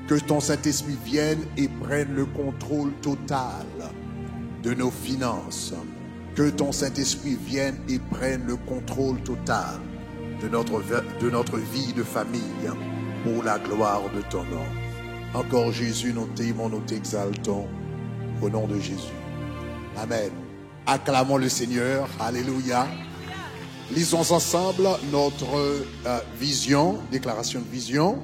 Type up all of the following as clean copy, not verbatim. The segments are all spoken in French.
Que ton Saint-Esprit vienne et prenne le contrôle total de nos finances. Que ton Saint-Esprit vienne et prenne le contrôle total de notre vie de famille pour la gloire de ton nom. Encore Jésus, nous t'aimons, nous t'exaltons au nom de Jésus. Amen. Acclamons le Seigneur. Alléluia. Lisons ensemble notre vision, déclaration de vision.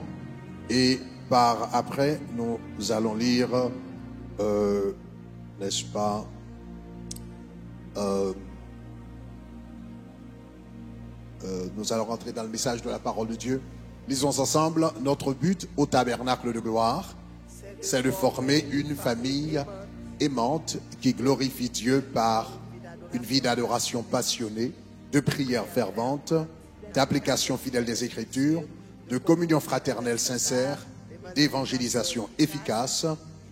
Et par après, nous allons lire, n'est-ce pas, nous allons rentrer dans le message de la parole de Dieu. Lisons ensemble. Notre but au tabernacle de gloire, c'est de former une famille aimante qui glorifie Dieu par une vie d'adoration passionnée, de prière fervente, d'application fidèle des Écritures, de communion fraternelle sincère, d'évangélisation efficace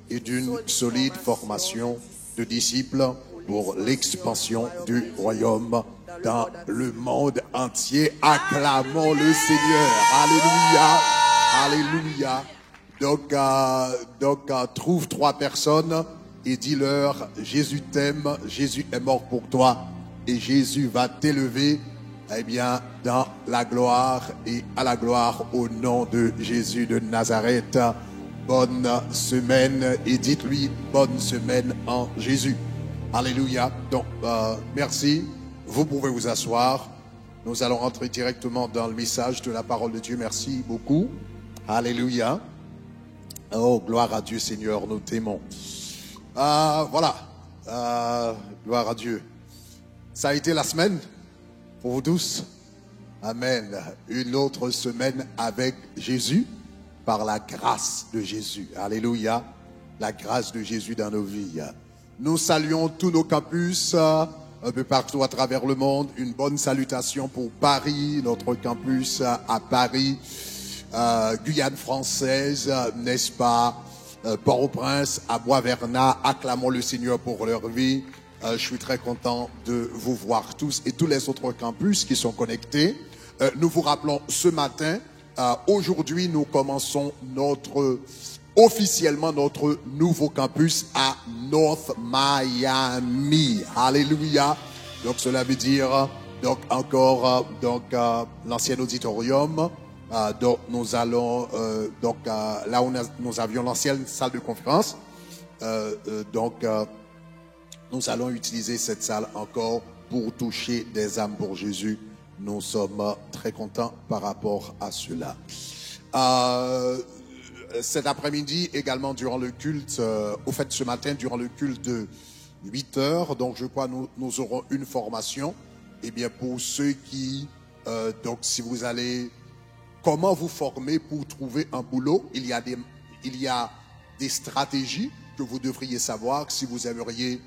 et d'une solide formation de disciples pour l'expansion du royaume dans le monde entier. Acclamons le Seigneur. Alléluia. Alléluia. Donc, trouve 3 personnes et dis-leur, Jésus t'aime, Jésus est mort pour toi et Jésus va t'élever, eh bien, dans la gloire et à la gloire au nom de Jésus de Nazareth. Bonne semaine et dites-lui bonne semaine en Jésus. Alléluia. Donc, merci. Vous pouvez vous asseoir. Nous allons rentrer directement dans le message de la parole de Dieu. Merci beaucoup. Alléluia. Oh, gloire à Dieu, Seigneur, nous t'aimons. Voilà. Gloire à Dieu. Ça a été la semaine pour vous tous. Amen. Une autre semaine avec Jésus par la grâce de Jésus. Alléluia. La grâce de Jésus dans nos vies. Nous saluons tous nos campus un peu partout à travers le monde. Une bonne salutation pour Paris, notre campus à Paris, Guyane française, n'est-ce pas, Port-au-Prince, à Bois-Vernat. Acclamons le Seigneur pour leur vie. Je suis très content de vous voir tous et tous les autres campus qui sont connectés. Nous vous rappelons ce matin, aujourd'hui nous commençons officiellement notre nouveau campus à North Miami. Alléluia. Donc cela veut dire donc encore l'ancien auditorium. Donc nous allons là où nous avions l'ancienne salle de conférence. Nous allons utiliser cette salle encore pour toucher des âmes pour Jésus. Nous sommes très contents par rapport à cela. Cet après-midi, également durant le culte, ce matin, durant le culte de 8 heures, donc je crois nous aurons une formation. Eh bien, pour ceux qui, si vous allez, comment vous former pour trouver un boulot, il y a des stratégies que vous devriez savoir si vous aimeriez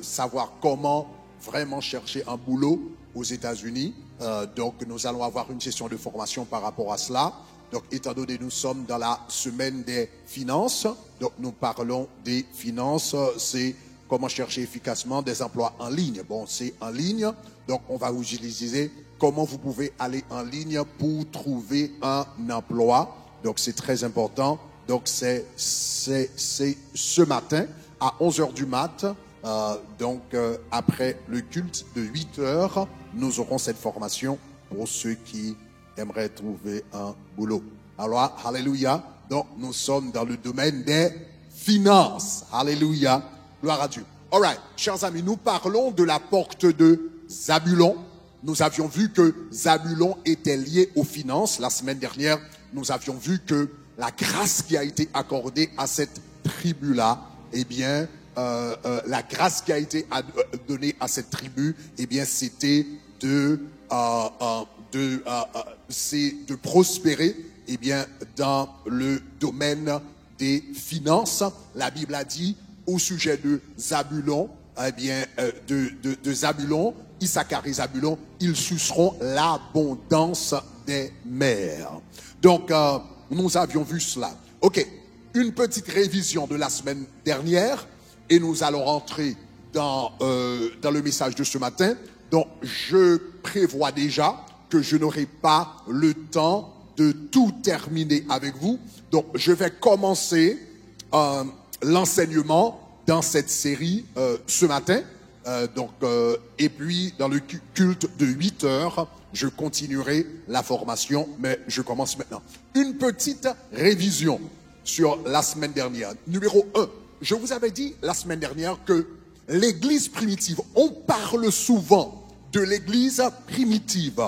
savoir comment vraiment chercher un boulot aux États-Unis. Donc, nous allons avoir une session de formation par rapport à cela. Donc, étant donné que nous sommes dans la semaine des finances, donc nous parlons des finances, c'est comment chercher efficacement des emplois en ligne. Bon, c'est en ligne, donc on va vous utiliser comment vous pouvez aller en ligne pour trouver un emploi. Donc, c'est très important. Donc, c'est ce matin à 11h du mat. Après le culte de 8 heures, nous aurons cette formation pour ceux qui aimeraient trouver un boulot. Alors, alléluia. Donc, nous sommes dans le domaine des finances. Alléluia. Gloire à Dieu. All right, chers amis, nous parlons de la porte de Zabulon. Nous avions vu que Zabulon était lié aux finances. La semaine dernière, nous avions vu que la grâce qui a été accordée à cette tribu-là, eh bien, la grâce qui a été donnée à cette tribu, eh bien, c'était de prospérer, eh bien, dans le domaine des finances. La Bible a dit au sujet de Zabulon, eh bien, de Zabulon, Issachar et Zabulon, ils suceront l'abondance des mers. Donc, nous avions vu cela. Ok, une petite révision de la semaine dernière et nous allons rentrer dans le message de ce matin. Donc, je prévois déjà que je n'aurai pas le temps de tout terminer avec vous. Donc, je vais commencer l'enseignement dans cette série ce matin. Et puis, dans le culte de 8 heures, je continuerai la formation, mais je commence maintenant. Une petite révision sur la semaine dernière. Numéro 1, je vous avais dit la semaine dernière que l'église primitive, on parle souvent de l'église primitive,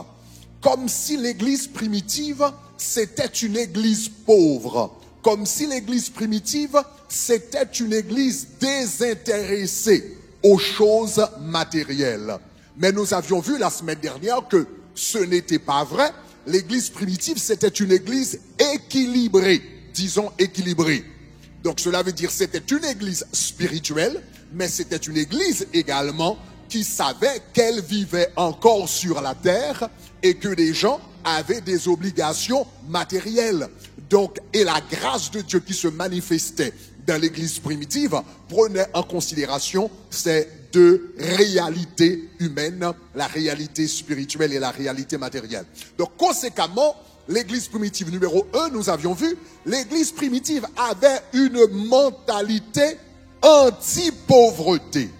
comme si l'église primitive, c'était une église pauvre, comme si l'église primitive, c'était une église désintéressée aux choses matérielles. Mais nous avions vu la semaine dernière que ce n'était pas vrai. L'église primitive, c'était une église équilibrée, disons équilibrée. Donc cela veut dire c'était une église spirituelle, mais c'était une église également qui savait qu'elle vivait encore sur la terre et que les gens avaient des obligations matérielles. Donc, et la grâce de Dieu qui se manifestait dans l'église primitive prenait en considération ces deux réalités humaines, la réalité spirituelle et la réalité matérielle. Donc, conséquemment, l'église primitive numéro 1, nous avions vu, l'église primitive avait une mentalité anti-pauvreté.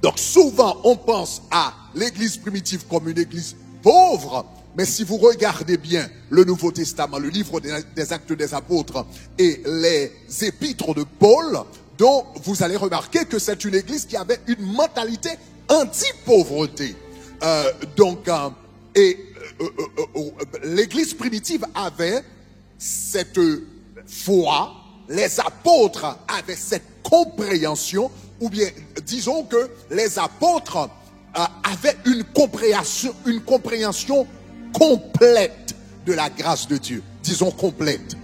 Donc, souvent, on pense à l'église primitive comme une église pauvre, mais si vous regardez bien le Nouveau Testament, le livre des Actes des Apôtres et les épîtres de Paul, donc vous allez remarquer que c'est une église qui avait une mentalité anti-pauvreté. L'église primitive avait cette foi, les apôtres avaient cette compréhension, ou bien disons que les apôtres avaient une compréhension complète de la grâce de Dieu. Disons complète.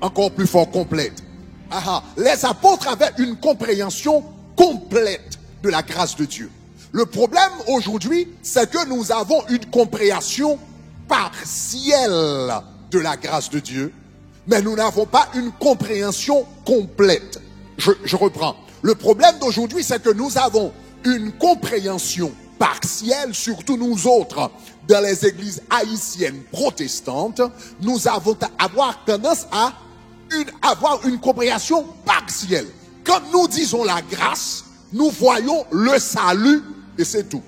Encore plus fort, complète. Les apôtres avaient une compréhension complète de la grâce de Dieu. Le problème aujourd'hui, c'est que nous avons une compréhension partielle de la grâce de Dieu, mais nous n'avons pas une compréhension complète. Je reprends. Le problème d'aujourd'hui, c'est que nous avons une compréhension partielle, surtout nous autres, dans les églises haïtiennes protestantes, nous avons avoir tendance à avoir une compréhension partielle. Quand nous disons la grâce, nous voyons le salut et c'est tout.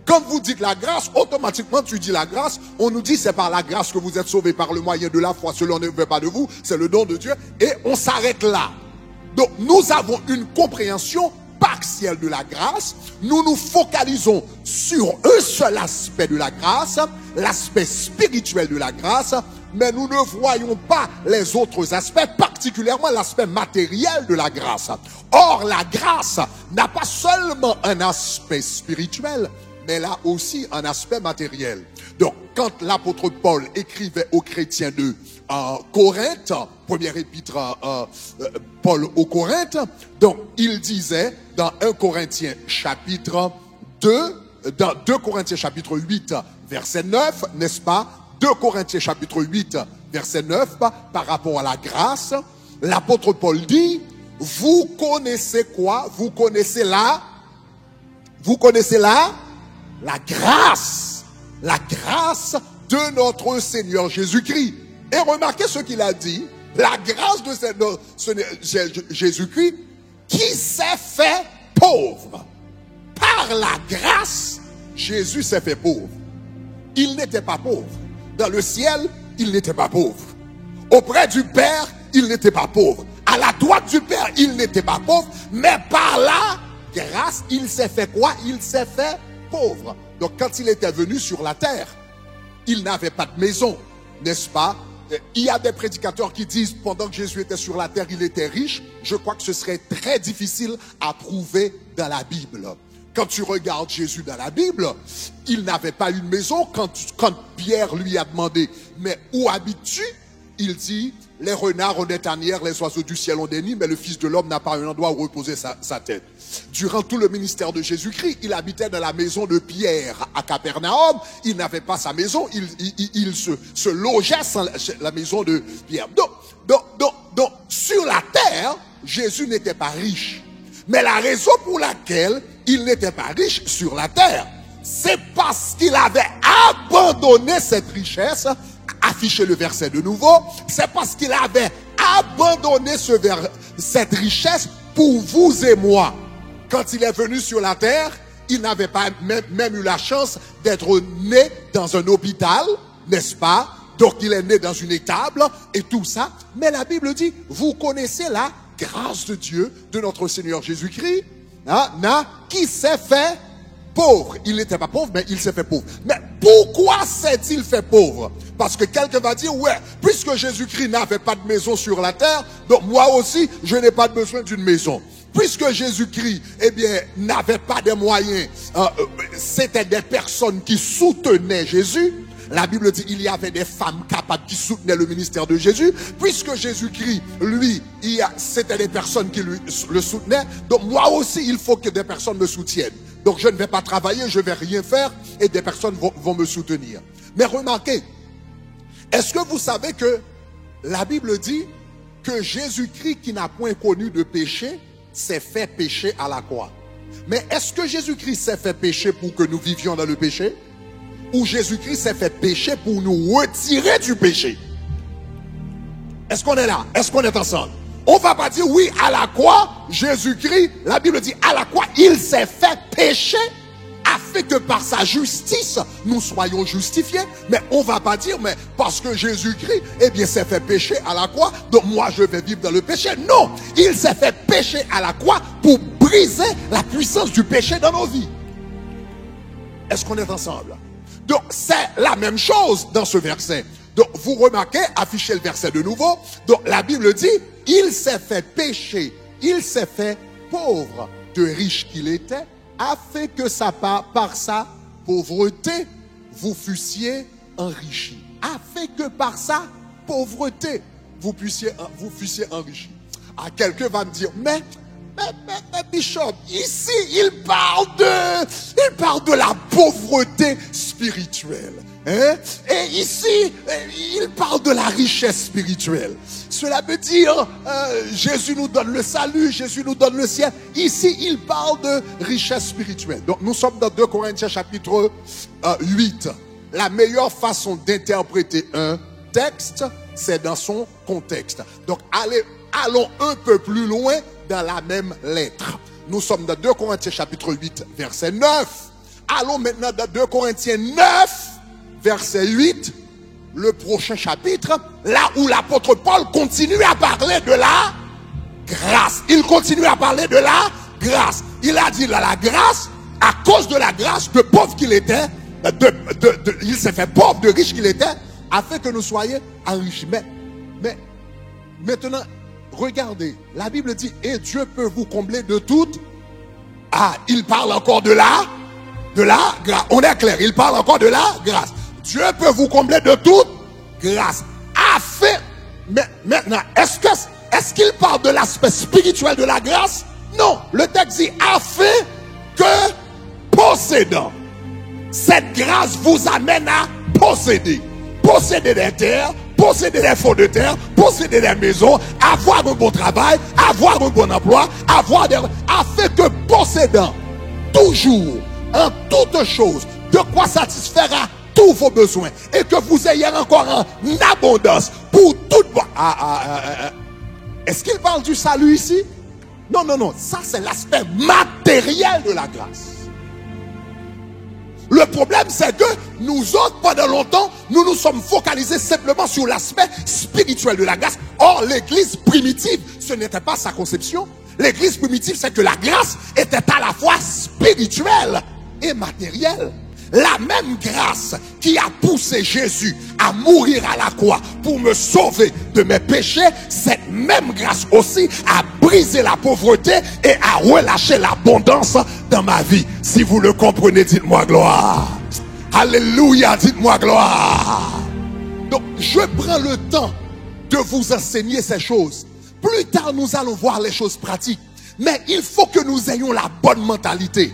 Quand vous dites la grâce, automatiquement tu dis la grâce, on nous dit c'est par la grâce que vous êtes sauvés par le moyen de la foi, cela ne vient pas de vous, c'est le don de Dieu, et on s'arrête là. Donc nous avons une compréhension partielle de la grâce, nous nous focalisons sur un seul aspect de la grâce, l'aspect spirituel de la grâce, mais nous ne voyons pas les autres aspects, particulièrement l'aspect matériel de la grâce. Or, la grâce n'a pas seulement un aspect spirituel, mais elle a aussi un aspect matériel. Donc, quand l'apôtre Paul écrivait aux chrétiens de Corinthe, première épître Paul aux Corinthes, donc il disait dans 1 Corinthiens chapitre 2, dans 2 Corinthiens chapitre 8, verset 9, n'est-ce pas? 2 Corinthiens chapitre 8, verset 9, par rapport à la grâce, l'apôtre Paul dit, vous connaissez quoi? Vous connaissez la grâce de notre Seigneur Jésus-Christ. Et remarquez ce qu'il a dit, la grâce de Jésus-Christ qui s'est fait pauvre. Par la grâce, Jésus s'est fait pauvre. Il n'était pas pauvre. Dans le ciel, il n'était pas pauvre. Auprès du Père, il n'était pas pauvre. À la droite du Père, il n'était pas pauvre. Mais par la grâce, il s'est fait quoi? Il s'est fait pauvre. Donc quand il était venu sur la terre, il n'avait pas de maison, n'est-ce pas? Il y a des prédicateurs qui disent pendant que Jésus était sur la terre, il était riche. Je crois que ce serait très difficile à prouver dans la Bible. Quand tu regardes Jésus dans la Bible, il n'avait pas une maison. Quand Pierre lui a demandé, mais où habites-tu? Il dit, les renards ont des tanières, les oiseaux du ciel ont des nids, mais le Fils de l'homme n'a pas un endroit où reposer sa tête. Durant tout le ministère de Jésus-Christ, il habitait dans la maison de Pierre à Capernaum. Il n'avait pas sa maison, il se logeait dans la maison de Pierre. Donc, sur la terre, Jésus n'était pas riche. Mais la raison pour laquelle il n'était pas riche sur la terre, c'est parce qu'il avait abandonné cette richesse à affiché le verset de nouveau, c'est parce qu'il avait abandonné cette richesse pour vous et moi. Quand il est venu sur la terre, il n'avait pas même eu la chance d'être né dans un hôpital, n'est-ce pas? Donc il est né dans une étable et tout ça. Mais la Bible dit, vous connaissez la grâce de Dieu, de notre Seigneur Jésus-Christ, qui s'est fait pauvre. Il n'était pas pauvre, mais il s'est fait pauvre. Mais pourquoi s'est-il fait pauvre? Parce que quelqu'un va dire, ouais, puisque Jésus-Christ n'avait pas de maison sur la terre, donc moi aussi, je n'ai pas besoin d'une maison. Puisque Jésus-Christ, eh bien, n'avait pas de moyens, c'était des personnes qui soutenaient Jésus. La Bible dit il y avait des femmes capables qui soutenaient le ministère de Jésus. Puisque Jésus-Christ, lui, c'était des personnes qui le soutenaient. Donc moi aussi, il faut que des personnes me soutiennent. Donc je ne vais pas travailler, je ne vais rien faire et des personnes vont me soutenir. Mais remarquez, est-ce que vous savez que la Bible dit que Jésus-Christ qui n'a point connu de péché s'est fait pécher à la croix? Mais est-ce que Jésus-Christ s'est fait pécher pour que nous vivions dans le péché? Ou Jésus-Christ s'est fait pécher pour nous retirer du péché? Est-ce qu'on est là? Est-ce qu'on est ensemble? On va pas dire oui, à la croix, Jésus-Christ, la Bible dit à la croix, il s'est fait pécher afin que par sa justice, nous soyons justifiés. Mais on va pas dire, mais parce que Jésus-Christ, eh bien, s'est fait pécher à la croix, donc moi je vais vivre dans le péché. Non, il s'est fait pécher à la croix pour briser la puissance du péché dans nos vies. Est-ce qu'on est ensemble? Donc c'est la même chose dans ce verset. Donc vous remarquez, affichez le verset de nouveau. Donc la Bible dit, il s'est fait pécher, il s'est fait pauvre de riche qu'il était, afin que par sa pauvreté, vous fussiez enrichis. Afin que par sa pauvreté, vous fussiez enrichis. Ah, quelqu'un va me dire, mais Bishop, ici, il parle de la pauvreté spirituelle. Hein? Et ici, il parle de la richesse spirituelle. Cela veut dire, Jésus nous donne le salut, Jésus nous donne le ciel. Ici, il parle de richesse spirituelle. Donc, nous sommes dans 2 Corinthiens chapitre 8. La meilleure façon d'interpréter un texte, c'est dans son contexte. Donc, allons un peu plus loin dans la même lettre. Nous sommes dans 2 Corinthiens chapitre 8, verset 9. Allons maintenant dans 2 Corinthiens 9, verset 8, le prochain chapitre, là où l'apôtre Paul continue à parler de la grâce. Il continue à parler de la grâce. Il a dit la grâce, à cause de la grâce, de pauvre qu'il était, il s'est fait pauvre, de riche qu'il était, afin que nous soyons enrichis. Mais maintenant, regardez, la Bible dit, et Dieu peut vous combler de toutes. Ah, il parle encore de la grâce. On est clair, il parle encore de la grâce. Dieu peut vous combler de toute grâce. Afin, mais maintenant, est-ce qu'il parle de l'aspect spirituel de la grâce? Non, le texte dit, afin que possédant, cette grâce vous amène à posséder. Posséder des terres, posséder des fonds de terre, posséder des maisons, avoir un bon travail, avoir un bon emploi, afin que possédant toujours, en toutes choses, de quoi satisfera tous vos besoins et que vous ayez encore en abondance pour toute... Est-ce qu'il parle du salut ici? Non, ça c'est l'aspect matériel de la grâce. Le problème, c'est que nous autres, pendant longtemps, nous nous sommes focalisés simplement sur l'aspect spirituel de la grâce. Or, l'église primitive, ce n'était pas sa conception. L'église primitive, c'est que la grâce était à la fois spirituelle et matérielle. La même grâce qui a poussé Jésus à mourir à la croix pour me sauver de mes péchés, cette même grâce aussi a brisé la pauvreté et a relâché l'abondance dans ma vie. Si vous le comprenez, dites-moi gloire. Alléluia, dites-moi gloire. Donc, je prends le temps de vous enseigner ces choses. Plus tard, nous allons voir les choses pratiques. Mais il faut que nous ayons la bonne mentalité.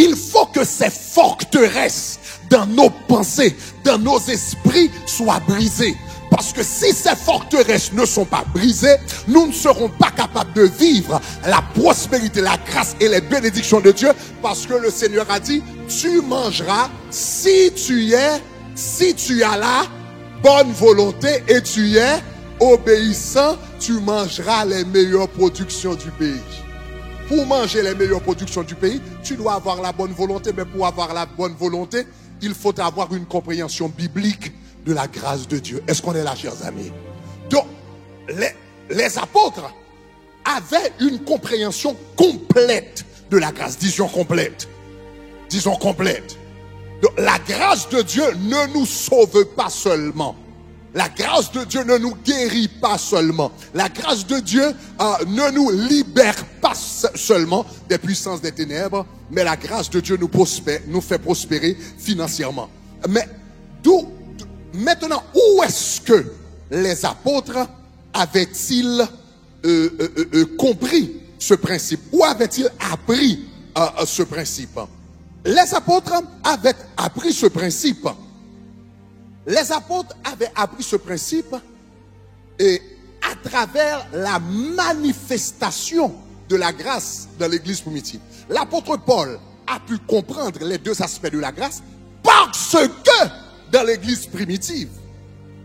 Il faut que ces forteresses dans nos pensées, dans nos esprits soient brisées. Parce que si ces forteresses ne sont pas brisées, nous ne serons pas capables de vivre la prospérité, la grâce et les bénédictions de Dieu. Parce que le Seigneur a dit, tu mangeras si tu as la bonne volonté et tu es obéissant, tu mangeras les meilleures productions du pays. Pour manger les meilleures productions du pays, tu dois avoir la bonne volonté. Mais pour avoir la bonne volonté, il faut avoir une compréhension biblique de la grâce de Dieu. Est-ce qu'on est là, chers amis? Donc, les apôtres avaient une compréhension complète de la grâce. Disons complète. Disons complète. Donc, la grâce de Dieu ne nous sauve pas seulement. La grâce de Dieu ne nous guérit pas seulement. La grâce de Dieu ne nous libère pas seulement des puissances des ténèbres, mais la grâce de Dieu nous fait prospérer financièrement. Mais maintenant, où est-ce que les apôtres avaient-ils compris ce principe? Où avaient-ils appris ce principe? Les apôtres avaient appris ce principe. Les apôtres avaient appris ce principe et à travers la manifestation de la grâce dans l'église primitive. L'apôtre Paul a pu comprendre les deux aspects de la grâce parce que dans l'église primitive,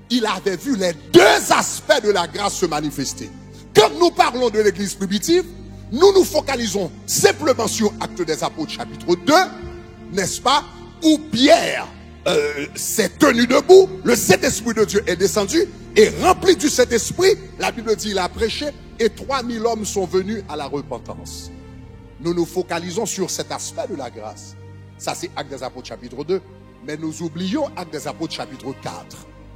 il avait vu les deux aspects de la grâce se manifester. Quand nous parlons de l'église primitive, nous nous focalisons simplement sur Actes des Apôtres chapitre 2, n'est-ce pas, où Pierre s'est tenu debout, le Saint-Esprit de Dieu est descendu et rempli du Saint-Esprit, la Bible dit il a prêché et 3000 hommes sont venus à la repentance. Nous nous focalisons sur cet aspect de la grâce. Ça c'est Actes des Apôtres chapitre 2, mais nous oublions Actes des Apôtres chapitre 4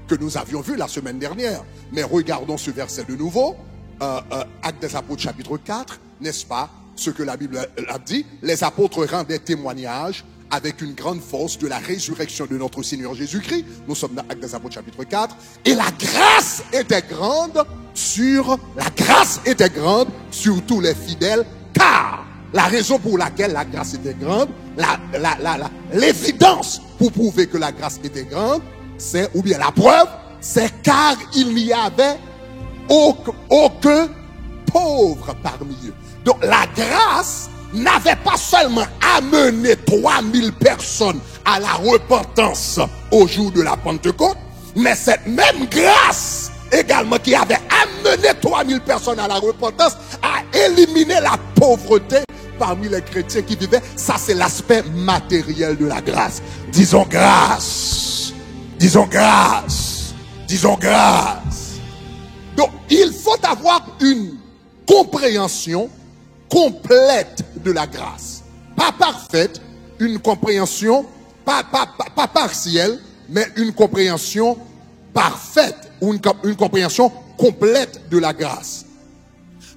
que nous avions vu la semaine dernière. Mais regardons ce verset de nouveau, Actes des Apôtres chapitre 4, n'est-ce pas, ce que la Bible a dit, les apôtres rendaient témoignage avec une grande force de la résurrection de notre Seigneur Jésus-Christ. Nous sommes dans Actes des Apôtres chapitre 4. Et la grâce était grande sur tous les fidèles, car la raison pour laquelle la grâce était grande, l'évidence pour prouver que la grâce était grande, c'est, ou bien la preuve, c'est car il n'y avait aucun pauvre parmi eux. Donc la grâce n'avait pas seulement amené 3000 personnes à la repentance au jour de la Pentecôte, mais cette même grâce également qui avait amené 3000 personnes à la repentance a éliminé la pauvreté parmi les chrétiens qui vivaient. Ça c'est l'aspect matériel de la grâce. Disons grâce. Disons grâce. Disons grâce. Donc il faut avoir une compréhension complète de la grâce. Pas parfaite, une compréhension, pas partielle, mais une compréhension parfaite, ou une compréhension complète de la grâce.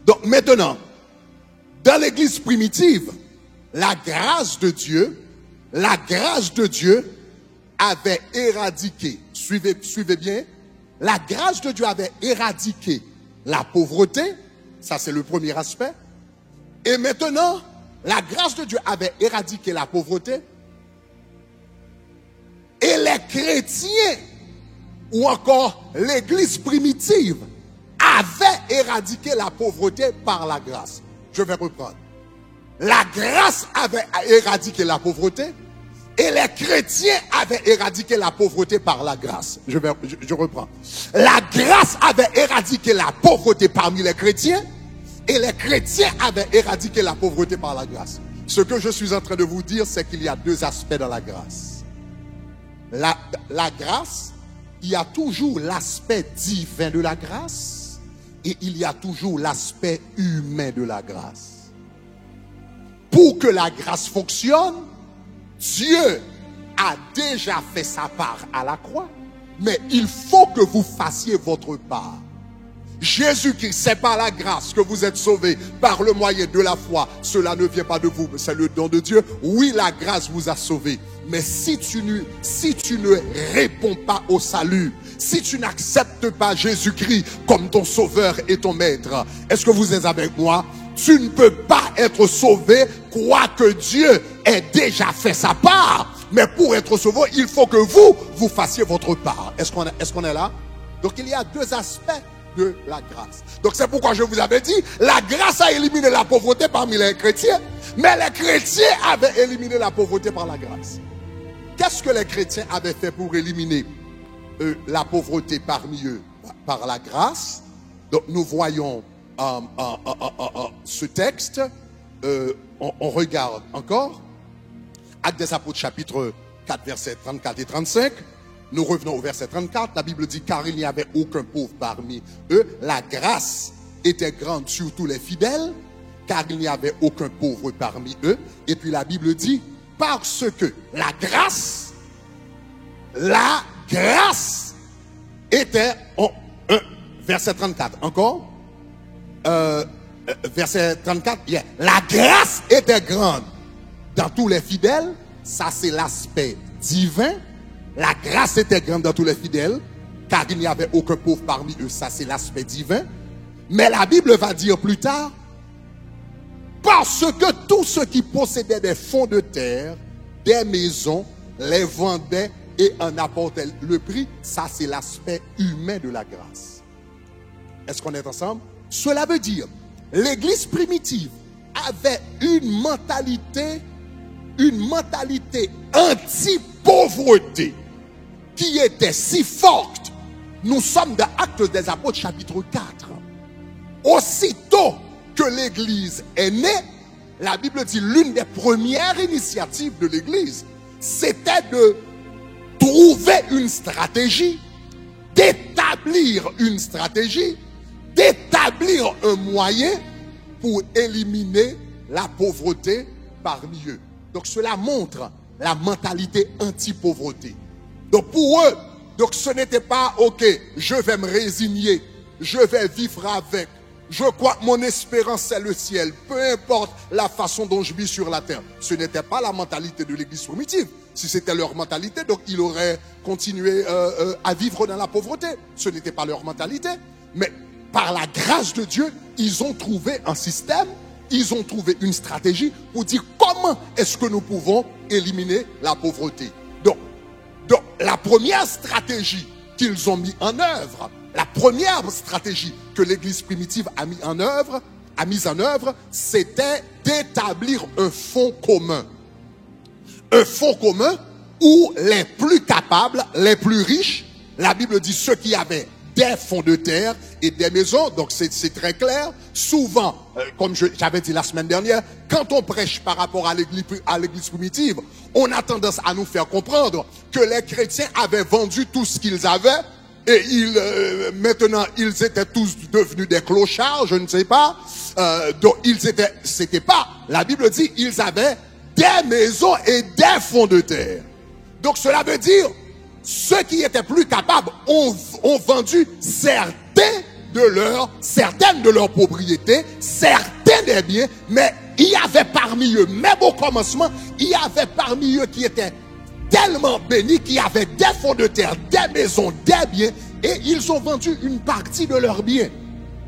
Donc maintenant, dans l'église primitive, la grâce de Dieu avait éradiqué, suivez bien, la grâce de Dieu avait éradiqué la pauvreté, ça c'est le premier aspect. Et maintenant, la grâce de Dieu avait éradiqué la pauvreté. Et les chrétiens, ou encore l'église primitive, avaient éradiqué la pauvreté par la grâce. Je vais reprendre. La grâce avait éradiqué la pauvreté. Et les chrétiens avaient éradiqué la pauvreté par la grâce. Je reprends. La grâce avait éradiqué la pauvreté parmi les chrétiens. Et les chrétiens avaient éradiqué la pauvreté par la grâce. Ce que je suis en train de vous dire, c'est qu'il y a deux aspects dans la grâce. La grâce, il y a toujours l'aspect divin de la grâce et il y a toujours l'aspect humain de la grâce. Pour que la grâce fonctionne, Dieu a déjà fait sa part à la croix, mais il faut que vous fassiez votre part. Jésus-Christ, c'est par la grâce que vous êtes sauvés, par le moyen de la foi. Cela ne vient pas de vous, c'est le don de Dieu. Oui, la grâce vous a sauvés. Mais si tu ne réponds pas au salut, si tu n'acceptes pas Jésus-Christ comme ton sauveur et ton maître, est-ce que vous êtes avec moi? Tu ne peux pas être sauvé, quoique Dieu ait déjà fait sa part. Mais pour être sauvé, il faut que vous fassiez votre part. Est-ce qu'on est là? Donc il y a deux aspects de la grâce. Donc c'est pourquoi je vous avais dit, la grâce a éliminé la pauvreté parmi les chrétiens, mais les chrétiens avaient éliminé la pauvreté par la grâce. Qu'est-ce que les chrétiens avaient fait pour éliminer la pauvreté parmi eux par la grâce. Donc nous voyons ce texte, on regarde encore, Actes des Apôtres chapitre 4 versets 34 et 35, nous revenons au verset 34, la Bible dit car il n'y avait aucun pauvre parmi eux, la grâce était grande sur tous les fidèles, car il n'y avait aucun pauvre parmi eux, et puis la Bible dit parce que la grâce était, verset 34, encore, verset 34, yeah. La grâce était grande dans tous les fidèles, ça c'est l'aspect divin, la grâce était grande dans tous les fidèles, car il n'y avait aucun pauvre parmi eux, ça c'est l'aspect divin, mais la Bible va dire plus tard, parce que tous ceux qui possédaient des fonds de terre, des maisons, les vendaient et en apportaient le prix, ça c'est l'aspect humain de la grâce. Est-ce qu'on est ensemble? Cela veut dire, l'église primitive avait une mentalité anti-pauvreté qui était si forte. Nous sommes dans Actes des Apôtres chapitre 4. Aussitôt que l'église est née, la Bible dit l'une des premières initiatives de l'église, c'était de trouver une stratégie, d'établir une stratégie, d'établir un moyen pour éliminer la pauvreté parmi eux. Donc cela montre la mentalité anti-pauvreté. Donc pour eux, donc ce n'était pas ok, je vais me résigner, je vais vivre avec, je crois que mon espérance c'est le ciel, peu importe la façon dont je vis sur la terre. Ce n'était pas la mentalité de l'église primitive. Si c'était leur mentalité, donc ils auraient continué à vivre dans la pauvreté. Ce n'était pas leur mentalité. Mais par la grâce de Dieu, ils ont trouvé un système, ils ont trouvé une stratégie pour dire comment est-ce que nous pouvons éliminer la pauvreté. Donc la première stratégie qu'ils ont mis en œuvre, la première stratégie que l'église primitive a mis en œuvre, c'était d'établir un fonds commun. Un fonds commun où les plus capables, les plus riches, la Bible dit ceux qui avaient des fonds de terre et des maisons, donc c'est très clair. Souvent, comme j'avais dit la semaine dernière, quand on prêche par rapport à l'église primitive, on a tendance à nous faire comprendre que les chrétiens avaient vendu tout ce qu'ils avaient et maintenant ils étaient tous devenus des clochards, je ne sais pas. Donc c'était pas, la Bible dit ils avaient des maisons et des fonds de terre. Donc cela veut dire ceux qui étaient plus capables ont vendu certaines de leurs propriétés, certains des biens, mais il y avait parmi eux, même au commencement, il y avait parmi eux qui étaient tellement bénis, qui avaient des fonds de terre, des maisons, des biens, et ils ont vendu une partie de leurs biens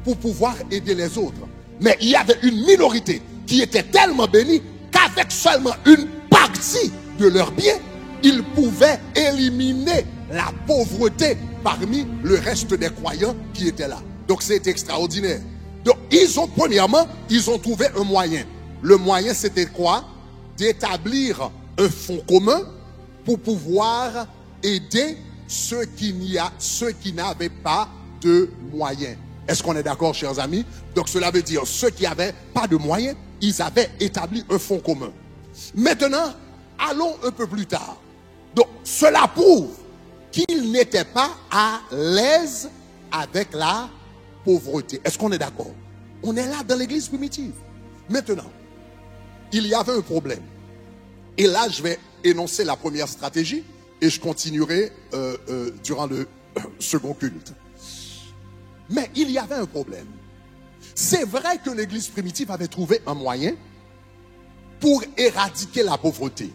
pour pouvoir aider les autres. Mais il y avait une minorité qui était tellement bénie qu'avec seulement une partie de leurs biens, ils pouvaient éliminer la pauvreté parmi le reste des croyants qui étaient là. Donc c'est extraordinaire. Donc premièrement, ils ont trouvé un moyen. Le moyen c'était quoi? D'établir un fonds commun pour pouvoir aider ceux qui n'avaient pas de moyens. Est-ce qu'on est d'accord, chers amis? Donc cela veut dire ceux qui n'avaient pas de moyens, ils avaient établi un fonds commun. Maintenant, allons un peu plus tard. Donc cela prouve qu'ils n'étaient pas à l'aise avec la pauvreté. Est-ce qu'on est d'accord? On est là dans l'église primitive. Maintenant, il y avait un problème. Et là, je vais énoncer la première stratégie et je continuerai durant le second culte. Mais il y avait un problème. C'est vrai que l'église primitive avait trouvé un moyen pour éradiquer la pauvreté.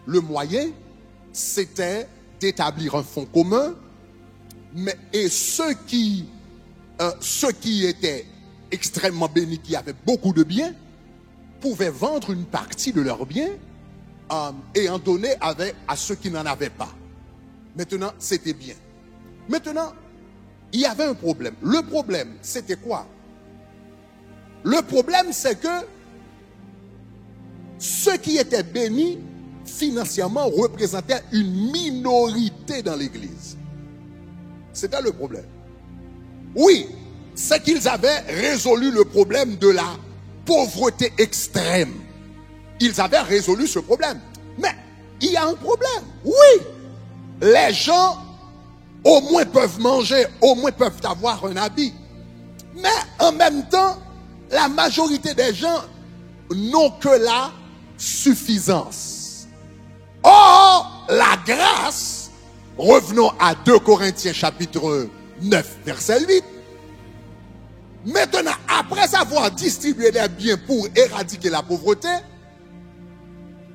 Le moyen, c'était d'établir un fonds commun, et ceux qui étaient extrêmement bénis, qui avaient beaucoup de biens, pouvaient vendre une partie de leurs biens et en donner à ceux qui n'en avaient pas. Maintenant, c'était bien. Maintenant, il y avait un problème. Le problème, c'était quoi? Le problème, c'est que ceux qui étaient bénis financièrement représentaient une minorité dans l'église. C'était le problème. Oui, c'est qu'ils avaient résolu le problème de la pauvreté extrême. Ils avaient résolu ce problème. Mais il y a un problème. Oui, les gens au moins peuvent manger, au moins peuvent avoir un habit. Mais en même temps, la majorité des gens n'ont que la suffisance. Or, la grâce, revenons à 2 Corinthiens chapitre 9, verset 8. Maintenant, après avoir distribué les biens pour éradiquer la pauvreté,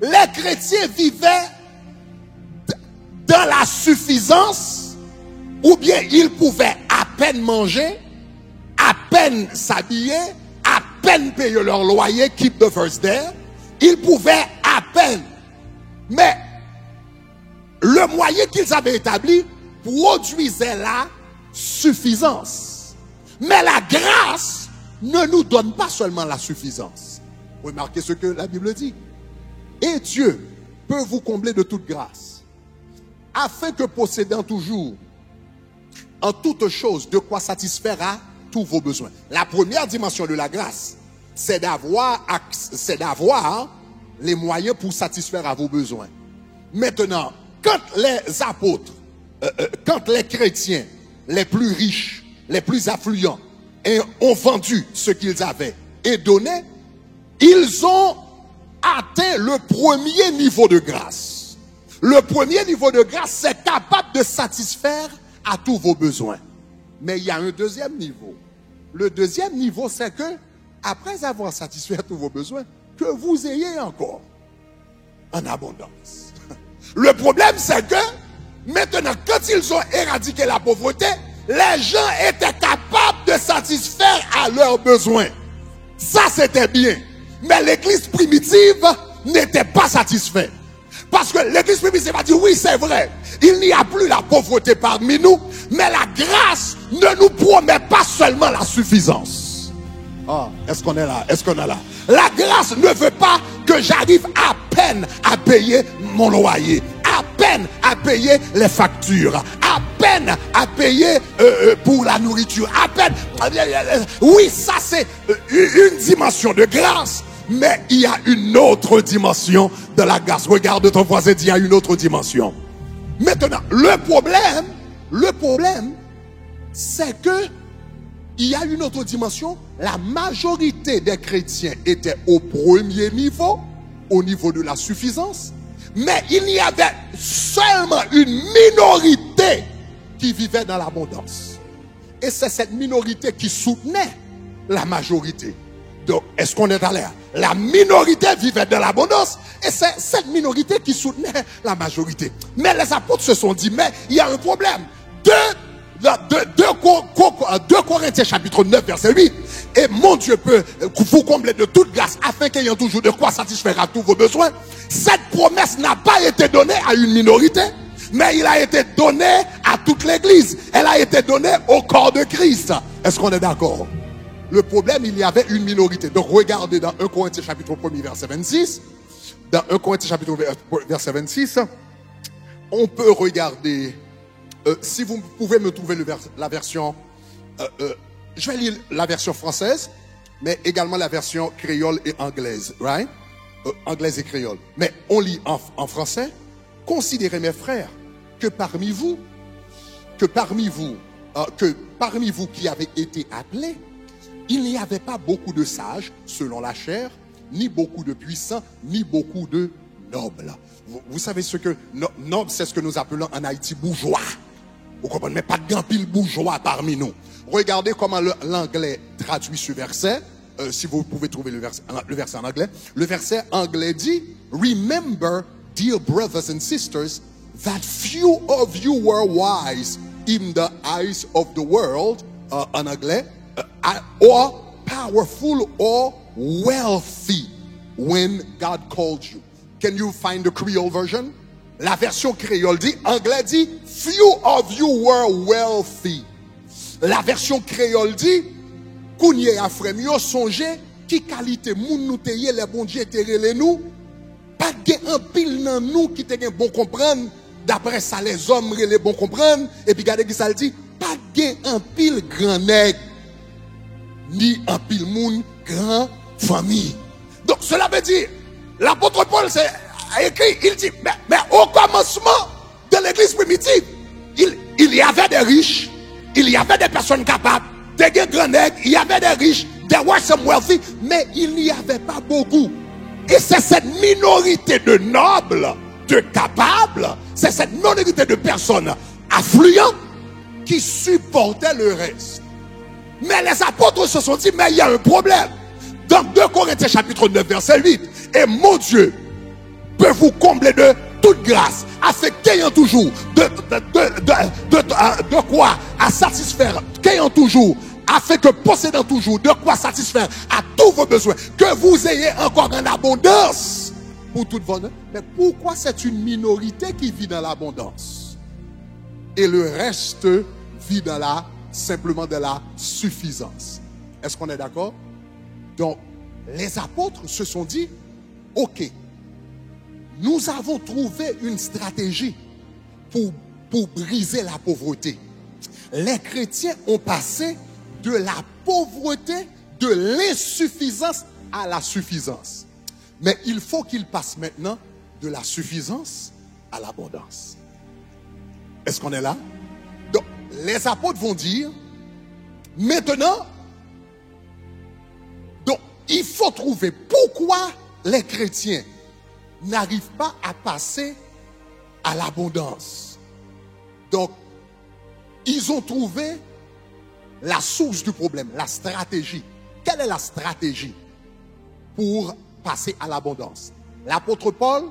les chrétiens vivaient dans la suffisance, ou bien ils pouvaient à peine manger, à peine s'habiller, à peine payer leur loyer, keep the first there. Ils pouvaient à peine. Mais le moyen qu'ils avaient établi produisait la suffisance. Mais la grâce ne nous donne pas seulement la suffisance. Remarquez ce que la Bible dit. Et Dieu peut vous combler de toute grâce, afin que possédant toujours en toute chose de quoi satisfaire à tous vos besoins. La première dimension de la grâce, c'est d'avoir les moyens pour satisfaire à vos besoins. Maintenant, quand les apôtres, quand les chrétiens les plus riches, les plus affluents, ont vendu ce qu'ils avaient et donné, ils ont atteint le premier niveau de grâce. Le premier niveau de grâce, c'est capable de satisfaire à tous vos besoins. Mais il y a un deuxième niveau. Le deuxième niveau, c'est que, après avoir satisfait à tous vos besoins, que vous ayez encore en abondance. Le problème, c'est que, maintenant, quand ils ont éradiqué la pauvreté, les gens étaient capables de satisfaire à leurs besoins. Ça, c'était bien. Mais l'église primitive n'était pas satisfaite. Parce que l'église primitive a dit, oui, c'est vrai, il n'y a plus la pauvreté parmi nous, mais la grâce ne nous promet pas seulement la suffisance. Ah, est-ce qu'on est là? Est-ce qu'on est là? La grâce ne veut pas que j'arrive à peine à payer mon loyer, à peine à payer les factures, à peine à payer pour la nourriture, à peine. Oui, ça c'est une dimension de grâce. Mais il y a une autre dimension de la grâce. Regarde ton voisin, il y a une autre dimension. Maintenant, le problème, c'est que il y a une autre dimension. La majorité des chrétiens étaient au premier niveau, au niveau de la suffisance. Mais il y avait seulement une minorité qui vivait dans l'abondance. Et c'est cette minorité qui soutenait la majorité. Donc, est-ce qu'on est à l'air? La minorité vivait dans l'abondance et c'est cette minorité qui soutenait la majorité. Mais les apôtres se sont dit, mais il y a un problème. 2 Corinthiens chapitre 9 verset 8. Et mon Dieu peut vous combler de toute grâce afin qu'il y ait toujours de quoi satisfaire à tous vos besoins. Cette promesse n'a pas été donnée à une minorité, mais il a été donné à toute l'église. Elle a été donnée au corps de Christ. Est-ce qu'on est d'accord? Le problème, il y avait une minorité. Donc regardez dans 1 Corinthiens chapitre 1 verset 26. Dans 1 Corinthiens chapitre 1 verset 26, on peut regarder, si vous pouvez me trouver la version, je vais lire la version française, mais également la version créole et anglaise, right? Anglaise et créole. Mais on lit en français. Considérez mes frères que parmi vous qui avez été appelés, il n'y avait pas beaucoup de sages selon la chair, ni beaucoup de puissants, ni beaucoup de nobles. Vous savez ce que noble, c'est ce que nous appelons en Haïti bourgeois. Vous comprenez, mais pas de grand pile bourgeois parmi nous. Regardez comment l'anglais traduit ce verset. Si vous pouvez trouver le verset en anglais. Le verset anglais dit, remember, dear brothers and sisters, that few of you were wise in the eyes of the world, en anglais, or powerful or wealthy when God called you. Can you find the Creole version? La version créole dit, anglais dit, few of you were wealthy. La version créole dit, kounye a frem yo songe, ki qualité moun nou teye les bon Dieu terele nous, pas gen un pile nan nous qui te gen bon comprendre, d'après ça les hommes les bon comprendre, et puis regardez qui ça dit, pas gain un pile grand nègre, ni un pile moun grand famille. Donc cela veut dire, l'apôtre Paul a écrit, il dit, mais au commencement de l'église primitive, il y avait des riches, il y avait des personnes capables, des grands nègres, il y avait des riches, des were some wealthy, mais il n'y avait pas beaucoup. Et c'est cette minorité de nobles, de capables, c'est cette minorité de personnes affluentes qui supportaient le reste. Mais les apôtres se sont dit, mais il y a un problème. Dans 2 Corinthiens chapitre 9 verset 8, et mon Dieu peut vous combler de toute grâce, afin qu'ayant toujours de quoi à satisfaire, qu'ayant toujours, afin que possédant toujours de quoi satisfaire à tous vos besoins, que vous ayez encore en abondance pour toute vos. Mais pourquoi c'est une minorité qui vit dans l'abondance et le reste vit dans simplement de la suffisance? Est-ce qu'on est d'accord? Donc, les apôtres se sont dit, ok, nous avons trouvé une stratégie pour briser la pauvreté. Les chrétiens ont passé de la pauvreté, de l'insuffisance à la suffisance. Mais il faut qu'ils passent maintenant de la suffisance à l'abondance. Est-ce qu'on est là? Donc, les apôtres vont dire, maintenant, donc, il faut trouver pourquoi les chrétiens n'arrivent pas à passer à l'abondance. Donc, ils ont trouvé la source du problème, la stratégie. Quelle est la stratégie pour passer à l'abondance? L'apôtre Paul,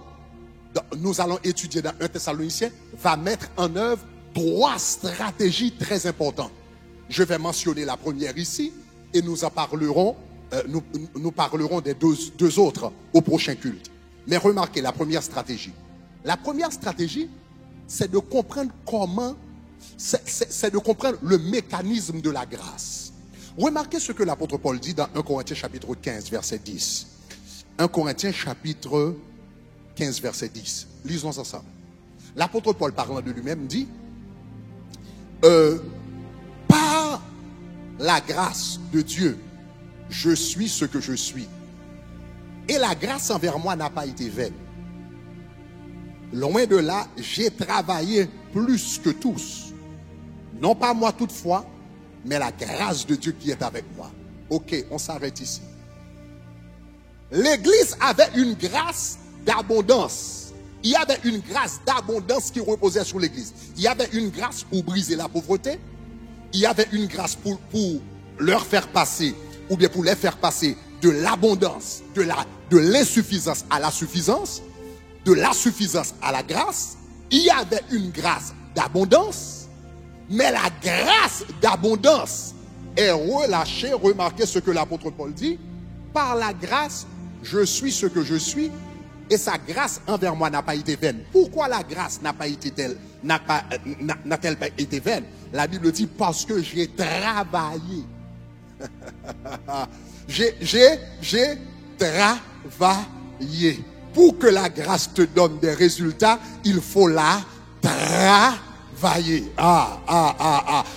nous allons étudier dans 1 Thessaloniciens, va mettre en œuvre 3 stratégies très importantes. Je vais mentionner la première ici et nous en parlerons, nous parlerons des deux autres au prochain culte. Mais remarquez la première stratégie. La première stratégie, c'est de comprendre comment, c'est de comprendre le mécanisme de la grâce. Remarquez ce que l'apôtre Paul dit dans 1 Corinthiens chapitre 15, verset 10. 1 Corinthiens chapitre 15, verset 10. Lisons ensemble. L'apôtre Paul, parlant de lui-même, dit, par la grâce de Dieu, je suis ce que je suis. Et la grâce envers moi n'a pas été vaine. Loin de là, j'ai travaillé plus que tous. Non pas moi toutefois, mais la grâce de Dieu qui est avec moi. Ok, on s'arrête ici. L'église avait une grâce d'abondance. Il y avait une grâce d'abondance qui reposait sur l'église. Il y avait une grâce pour briser la pauvreté. Il y avait une grâce pour leur faire passer, ou bien pour les faire passer de l'abondance, de l'insuffisance à la suffisance, de la suffisance à la grâce. Il y avait une grâce d'abondance, mais la grâce d'abondance est relâchée. Remarquez ce que l'apôtre Paul dit. Par la grâce, je suis ce que je suis, et sa grâce envers moi n'a pas été vaine. Pourquoi la grâce n'a-t-elle pas été vaine? La Bible dit parce que j'ai travaillé. J'ai travaillé. Pour que la grâce te donne des résultats, il faut la travailler.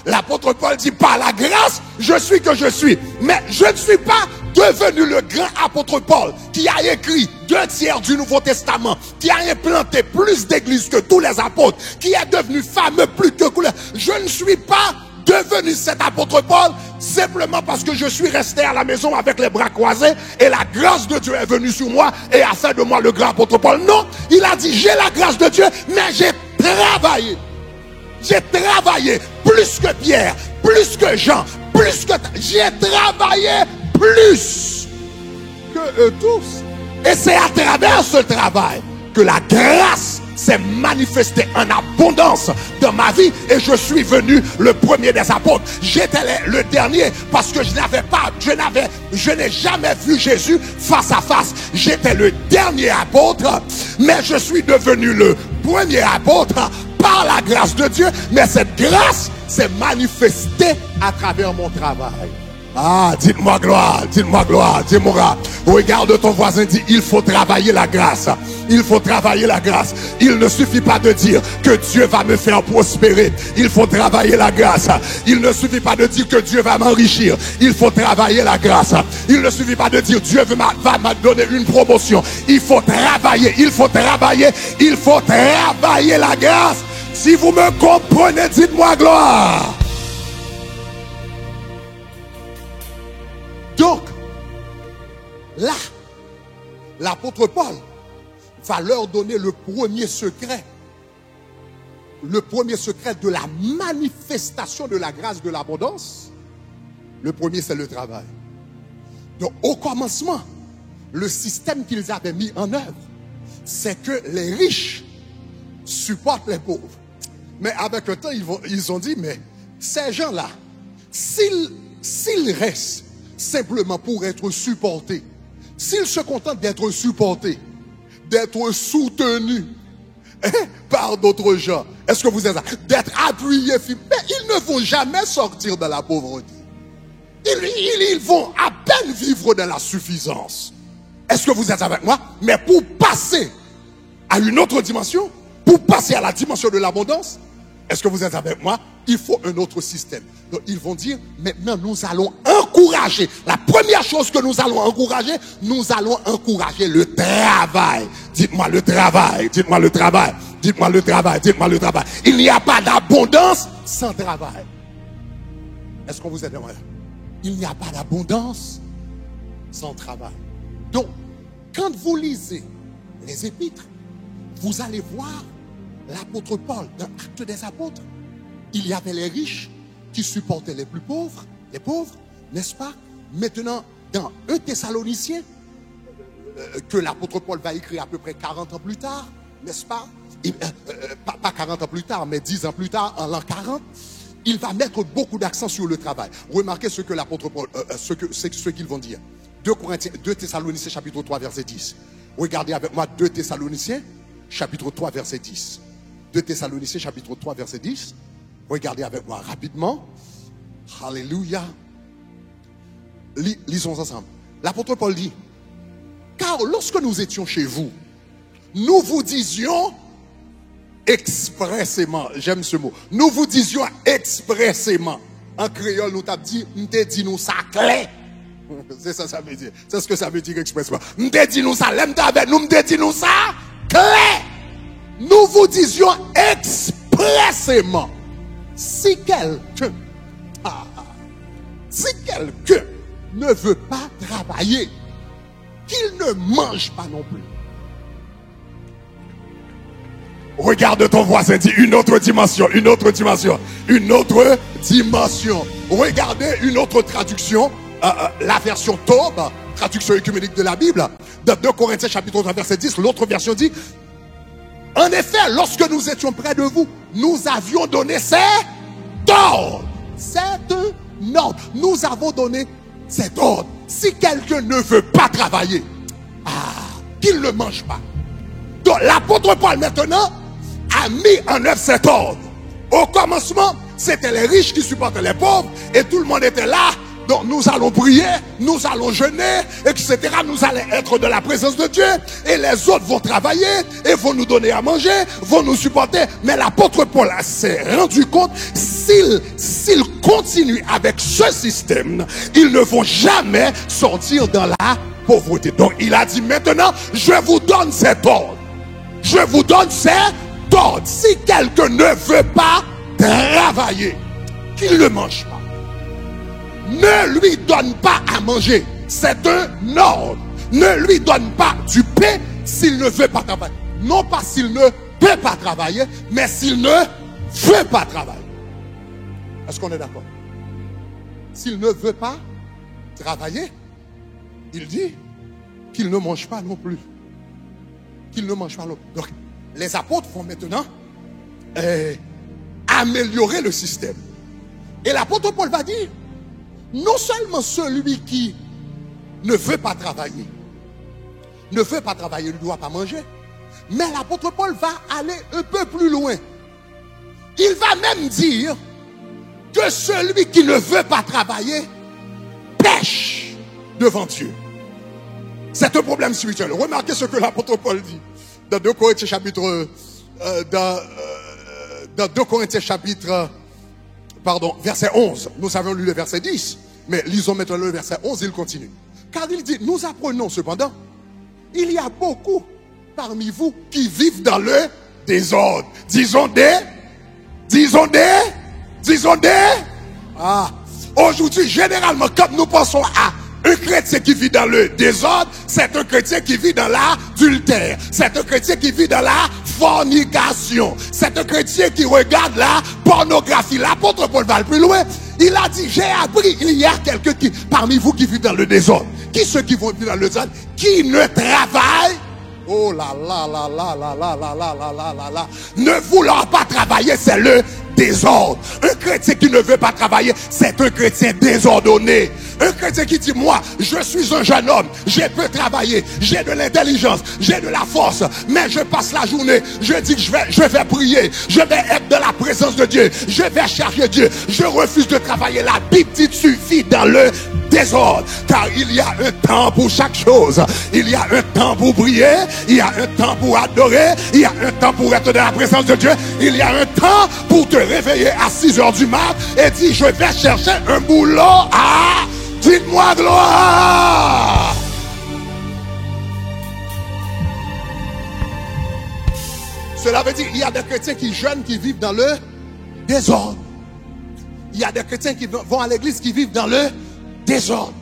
L'apôtre Paul dit, par la grâce, je suis que je suis. Mais je ne suis pas devenu le grand apôtre Paul qui a écrit 2/3 du Nouveau Testament, qui a implanté plus d'églises que tous les apôtres, qui est devenu fameux plus que couleur. Je ne suis pas devenu cet apôtre Paul simplement parce que je suis resté à la maison avec les bras croisés et la grâce de Dieu est venue sur moi et a fait de moi le grand apôtre Paul. Non, il a dit, j'ai la grâce de Dieu, mais j'ai travaillé. J'ai travaillé plus que Pierre, plus que Jean, plus que... J'ai travaillé plus que eux tous. Et c'est à travers ce travail que la grâce s'est manifestée en abondance dans ma vie et je suis venu le premier des apôtres. J'étais le dernier parce que je n'ai jamais vu Jésus face à face. J'étais le dernier apôtre, mais je suis devenu le premier apôtre par la grâce de Dieu. Mais cette grâce s'est manifestée à travers mon travail. Ah, dites-moi gloire, dites-moi gloire, dis-moi. Regarde ton voisin, dit, il faut travailler la grâce. Il faut travailler la grâce. Il ne suffit pas de dire que Dieu va me faire prospérer. Il faut travailler la grâce. Il ne suffit pas de dire que Dieu va m'enrichir. Il faut travailler la grâce. Il ne suffit pas de dire Dieu va me donner une promotion. Il faut travailler, il faut travailler, il faut travailler la grâce. Si vous me comprenez, dites-moi gloire. Donc, là, l'apôtre Paul va leur donner le premier secret. Le premier secret de la manifestation de la grâce de l'abondance. Le premier, c'est le travail. Donc, au commencement, le système qu'ils avaient mis en œuvre, c'est que les riches supportent les pauvres. Mais avec le temps, ils ont dit, mais ces gens-là, s'ils restent simplement pour être supportés, s'ils se contentent d'être supportés, d'être soutenus par d'autres gens, est-ce que vous êtes là? D'être appuyés, mais ils ne vont jamais sortir de la pauvreté. Ils vont à peine vivre de la suffisance. Est-ce que vous êtes avec moi? Mais pour passer à une autre dimension, pour passer à la dimension de l'abondance, est-ce que vous êtes avec moi? Il faut un autre système. Donc ils vont dire, maintenant nous allons encourager. La première chose que nous allons encourager le travail. Dites-moi le travail, dites-moi le travail, dites-moi le travail, dites-moi le travail. Il n'y a pas d'abondance sans travail. Est-ce que vous êtes avec moi? Il n'y a pas d'abondance sans travail. Donc, quand vous lisez les épîtres, vous allez voir l'apôtre Paul, dans Actes des Apôtres, il y avait les riches qui supportaient les pauvres, n'est-ce pas? Maintenant, dans 1 Thessaloniciens, que l'apôtre Paul va écrire à peu près 40 ans plus tard, n'est-ce pas? Pas 40 ans plus tard, mais 10 ans plus tard, en l'an 40, il va mettre beaucoup d'accent sur le travail. Remarquez ce que l'apôtre Paul, ce qu'ils vont dire. 2 Thessaloniciens, chapitre 3, verset 10. Regardez avec moi 2 Thessaloniciens, chapitre 3, verset 10. 2 Thessaloniciens, chapitre 3, verset 10. Regardez avec moi rapidement. Alléluia. Lisons ensemble. L'apôtre Paul dit, car lorsque nous étions chez vous, nous vous disions expressément, j'aime ce mot, nous vous disions expressément, en créole nous t'avons dit, m'te dit nous ça clair. C'est ça, ça veut dire. C'est ce que ça veut dire expressément. M'te dit nous ça, l'aime avec nous, m'te dit nous ça clair. Nous vous disions expressément, si quelqu'un ne veut pas travailler, qu'il ne mange pas non plus. Regarde ton voisin, dit une autre dimension, une autre dimension, une autre dimension. Regardez une autre traduction, la version Taube, traduction œcuménique de la Bible, de 2 Corinthiens chapitre 3 verset 10, l'autre version dit, en effet, lorsque nous étions près de vous, nous avions donné cet ordre. C'est un ordre. Nous avons donné cet ordre. Si quelqu'un ne veut pas travailler, qu'il ne mange pas. Donc l'apôtre Paul maintenant a mis en œuvre cet ordre. Au commencement, c'était les riches qui supportaient les pauvres et tout le monde était là. Donc nous allons prier, nous allons jeûner, etc. Nous allons être de la présence de Dieu et les autres vont travailler et vont nous donner à manger, vont nous supporter. Mais l'apôtre Paul s'est rendu compte, s'ils continuent avec ce système, ils ne vont jamais sortir dans la pauvreté. Donc il a dit maintenant, je vous donne cet ordre. Je vous donne cet ordre. Si quelqu'un ne veut pas travailler, qu'il ne mange pas. Ne lui donne pas à manger. C'est un ordre. Ne lui donne pas du pain s'il ne veut pas travailler. Non pas s'il ne peut pas travailler, mais s'il ne veut pas travailler. Est-ce qu'on est d'accord? S'il ne veut pas travailler, il dit qu'il ne mange pas non plus. Qu'il ne mange pas non plus. Donc, les apôtres vont maintenant améliorer le système. Et l'apôtre Paul va dire, non seulement celui qui ne veut pas travailler, ne doit pas manger, mais l'apôtre Paul va aller un peu plus loin. Il va même dire que celui qui ne veut pas travailler pêche devant Dieu. C'est un problème spirituel. Remarquez ce que l'apôtre Paul dit dans 2 Corinthiens chapitre dans 2 Corinthiens chapitre verset 11. Nous avons lu le verset 10, mais lisons maintenant le verset 11, il continue. Car il dit, nous apprenons cependant, il y a beaucoup parmi vous qui vivent dans le désordre. Disons des. Aujourd'hui, généralement, quand nous pensons à un chrétien qui vit dans le désordre, c'est un chrétien qui vit dans l'adultère. C'est un chrétien qui vit dans la fornication. C'est un chrétien qui regarde la pornographie. L'apôtre Paul va plus loin. Il a dit, j'ai appris, il y a quelqu'un parmi vous qui vit dans le désordre. Qui ceux qui vont vivre dans le désordre? Qui ne travaillent? Oh là là là là là là là là là là là là. Ne voulant pas travailler, c'est le désordre. Un chrétien qui ne veut pas travailler, c'est un chrétien désordonné. Un chrétien qui dit, moi, je suis un jeune homme, je peux travailler, j'ai de l'intelligence, j'ai de la force, mais je passe la journée, je dis que je vais prier, je vais être dans la présence de Dieu, je vais chercher Dieu, je refuse de travailler. La Bible dit, tu vis dans le désordre, car il y a un temps pour chaque chose. Il y a un temps pour prier, il y a un temps pour adorer, il y a un temps pour être dans la présence de Dieu, il y a un temps pour te réveiller à 6 heures du mat et dire, je vais chercher un boulot à... Dites-moi gloire. Cela veut dire qu'il y a des chrétiens qui jeûnent, qui vivent dans le désordre. Il y a des chrétiens qui vont à l'église, qui vivent dans le désordre.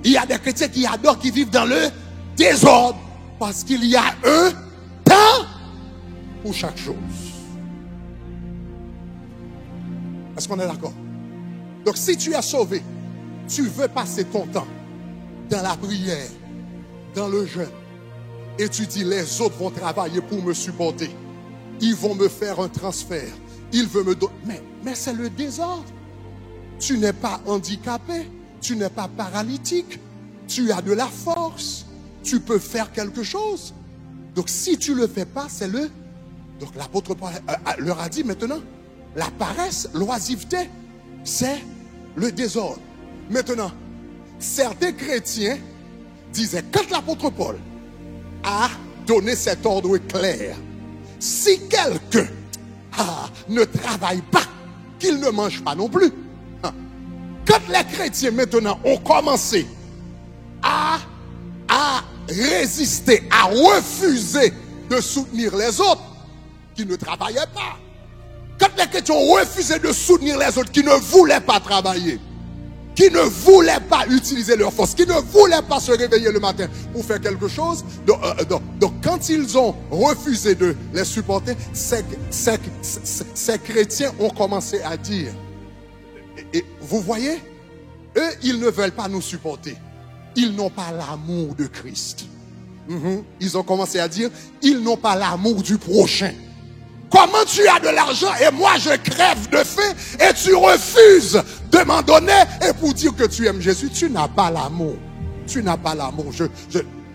Il y a des chrétiens qui adorent, qui vivent dans le désordre. Parce qu'il y a un temps pour chaque chose. Est-ce qu'on est d'accord? Donc si tu es sauvé, tu veux passer ton temps dans la prière, dans le jeûne, et tu dis, les autres vont travailler pour me supporter. Ils vont me faire un transfert. Ils veulent me donner. Mais c'est le désordre. Tu n'es pas handicapé. Tu n'es pas paralytique. Tu as de la force. Tu peux faire quelque chose. Donc si tu ne le fais pas, c'est le... Donc l'apôtre Paul leur a dit maintenant, la paresse, l'oisiveté, c'est le désordre. Maintenant, certains chrétiens disaient, quand l'apôtre Paul a donné cet ordre clair, si quelqu'un ne travaille pas, qu'il ne mange pas non plus. Quand les chrétiens maintenant ont commencé à résister, à refuser de soutenir les autres qui ne travaillaient pas, quand les chrétiens ont refusé de soutenir les autres qui ne voulaient pas travailler, qui ne voulaient pas utiliser leur force, qui ne voulaient pas se réveiller le matin pour faire quelque chose. Donc quand ils ont refusé de les supporter, ces chrétiens ont commencé à dire, et vous voyez, eux, ils ne veulent pas nous supporter. Ils n'ont pas l'amour de Christ. Ils ont commencé à dire, ils n'ont pas l'amour du prochain. Comment tu as de l'argent et moi je crève de faim et tu refuses de m'en donner et pour dire que tu aimes Jésus, tu n'as pas l'amour. Tu n'as pas l'amour.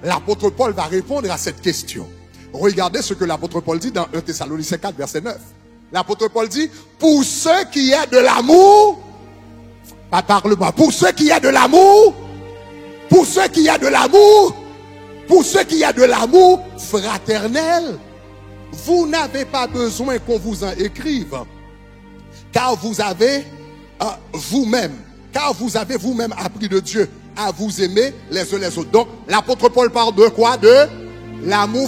L'apôtre Paul va répondre à cette question. Regardez ce que l'apôtre Paul dit dans 1 Thessaloniciens 4, verset 9. L'apôtre Paul dit, pour ceux qui aient de l'amour, parle-moi, pour ceux qui aient de l'amour, pour ceux qui aient de l'amour, pour ceux qui aient de l'amour fraternel, vous n'avez pas besoin qu'on vous en écrive, car vous avez vous-même appris de Dieu à vous aimer les uns les autres. Donc, l'apôtre Paul parle de quoi? De l'amour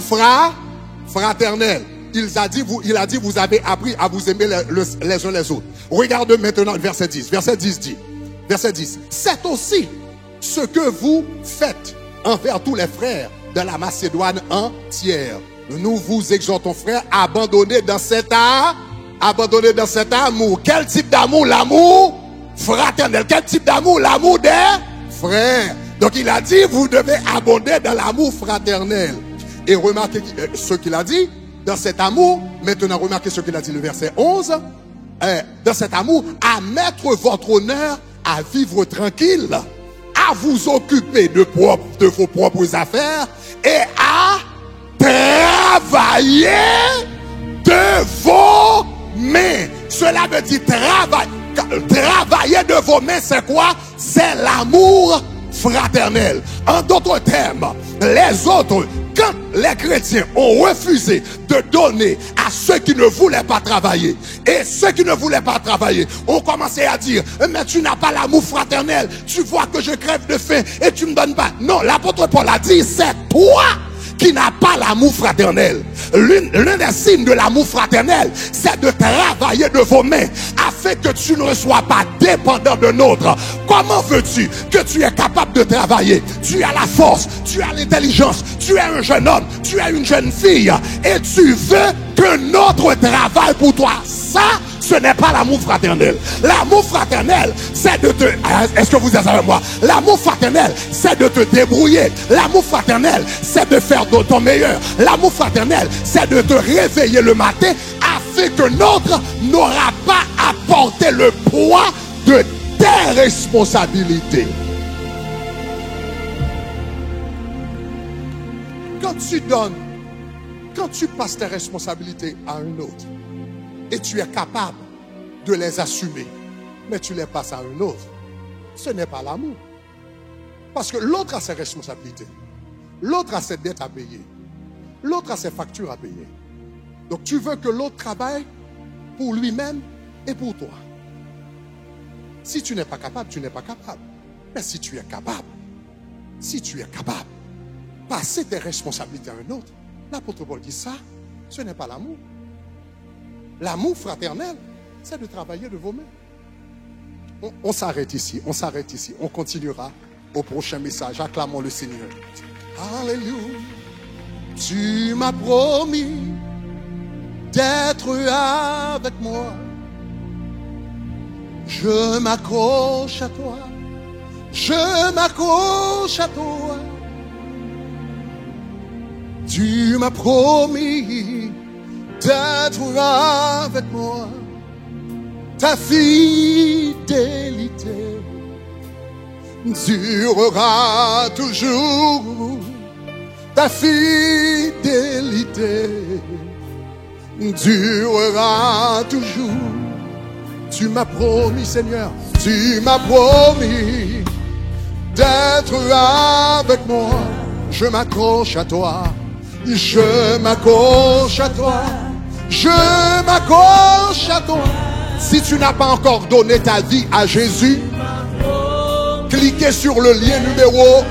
fraternel. Il a dit, vous avez appris à vous aimer les uns les autres. Regardez maintenant le verset 10. Verset 10 dit, c'est aussi ce que vous faites envers tous les frères de la Macédoine entière. Nous vous exhortons, frères, à abandonner dans cet amour. Quel type d'amour? L'amour fraternel. Quel type d'amour? L'amour des frères. Donc il a dit, vous devez abonder dans l'amour fraternel. Et remarquez ce qu'il a dit, dans cet amour. Maintenant, remarquez ce qu'il a dit, le verset 11. Dans cet amour, à mettre votre honneur, à vivre tranquille, à vous occuper de vos propres affaires et à travailler de vos mains. Cela veut dire travail. Travailler de vos mains, c'est quoi? C'est l'amour fraternel. En d'autres termes, les autres, quand les chrétiens ont refusé de donner à ceux qui ne voulaient pas travailler, et ceux qui ne voulaient pas travailler ont commencé à dire, mais tu n'as pas l'amour fraternel, tu vois que je crève de faim et tu ne me donnes pas. Non, l'apôtre Paul a dit, c'est toi qui n'a pas l'amour fraternel. L'un des signes de l'amour fraternel, c'est de travailler de vos mains afin que tu ne sois pas dépendant d'un autre. Comment veux-tu que tu es capable de travailler? Tu as la force, tu as l'intelligence, tu es un jeune homme, tu es une jeune fille et tu veux qu'un autre travaille pour toi. Ça, ce n'est pas l'amour fraternel. L'amour fraternel, c'est de te... Est-ce que vous êtes avec moi? L'amour fraternel, c'est de te débrouiller. L'amour fraternel, c'est de faire de ton meilleur. L'amour fraternel, c'est de te réveiller le matin afin que l'autre n'aura pas à porter le poids de tes responsabilités. Quand tu donnes, quand tu passes tes responsabilités à un autre, et tu es capable de les assumer, mais tu les passes à un autre, ce n'est pas l'amour. Parce que l'autre a ses responsabilités, l'autre a ses dettes à payer, l'autre a ses factures à payer. Donc tu veux que l'autre travaille pour lui-même et pour toi. Si tu n'es pas capable, tu n'es pas capable. Mais si tu es capable, passer tes responsabilités à un autre, l'apôtre Paul dit ça, ce n'est pas l'amour. L'amour fraternel, c'est de travailler de vos mains. On s'arrête ici, on continuera au prochain message. Acclamons le Seigneur. Alléluia. Tu m'as promis d'être avec moi. Je m'accroche à toi. Je m'accroche à toi. Tu m'as promis d'être avec moi. Ta fidélité durera toujours. Ta fidélité durera toujours. Tu m'as promis, Seigneur, tu m'as promis d'être avec moi. Je m'accroche à toi. Je m'accroche à toi. Je m'accroche à toi. Si tu n'as pas encore donné ta vie à Jésus, cliquez sur le lien numéro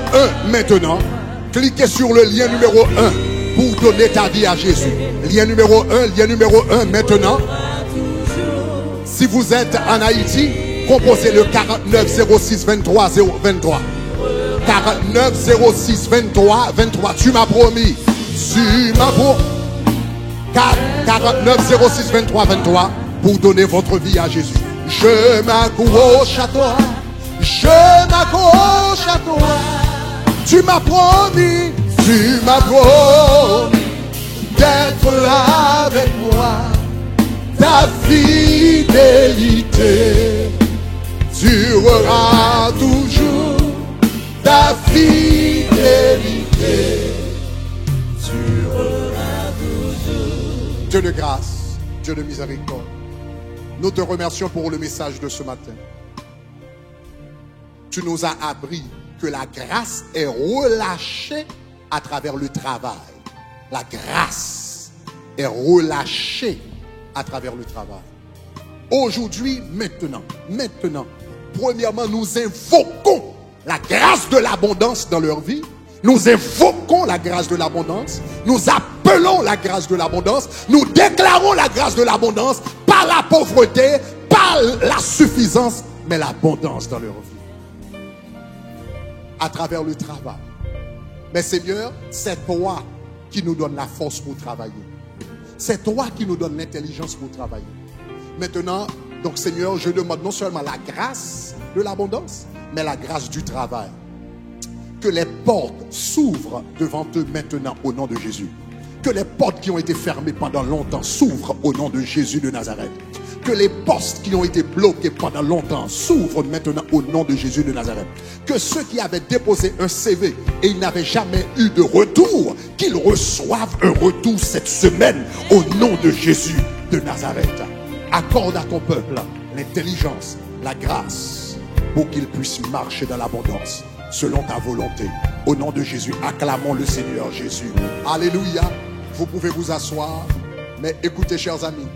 1 maintenant. Cliquez sur le lien numéro 1 pour donner ta vie à Jésus. Lien numéro 1 maintenant. Si vous êtes en Haïti, composez le 49 06 23 023. 49 06 23 23. Tu m'as promis. Tu m'as promis. 49 06 23 23 pour donner votre vie à Jésus. Je m'accroche à toi. Je m'accroche à toi. Tu m'as promis. Tu m'as promis d'être avec moi. Ta fidélité durera toujours. Ta fidélité durera toujours. Dieu de grâce, Dieu de miséricorde, nous te remercions pour le message de ce matin. Tu nous as appris que la grâce est relâchée à travers le travail. La grâce est relâchée à travers le travail. Aujourd'hui, maintenant, premièrement, nous invoquons la grâce de l'abondance dans leur vie. Nous invoquons la grâce de l'abondance. Nous appelons la grâce de l'abondance. Nous déclarons la grâce de l'abondance, pas la pauvreté, pas la suffisance, mais l'abondance dans leur vie. À travers le travail. Mais Seigneur, c'est toi qui nous donne la force pour travailler. C'est toi qui nous donne l'intelligence pour travailler. Maintenant, donc Seigneur, je demande non seulement la grâce de l'abondance, mais la grâce du travail. Que les portes s'ouvrent devant eux maintenant au nom de Jésus. Que les portes qui ont été fermées pendant longtemps s'ouvrent au nom de Jésus de Nazareth. Que les postes qui ont été bloqués pendant longtemps s'ouvrent maintenant au nom de Jésus de Nazareth. Que ceux qui avaient déposé un CV et ils n'avaient jamais eu de retour, qu'ils reçoivent un retour cette semaine au nom de Jésus de Nazareth. Accorde à ton peuple l'intelligence, la grâce, pour qu'il puisse marcher dans l'abondance, selon ta volonté. Au nom de Jésus, acclamons le Seigneur Jésus. Alléluia. Vous pouvez vous asseoir, mais écoutez, chers amis,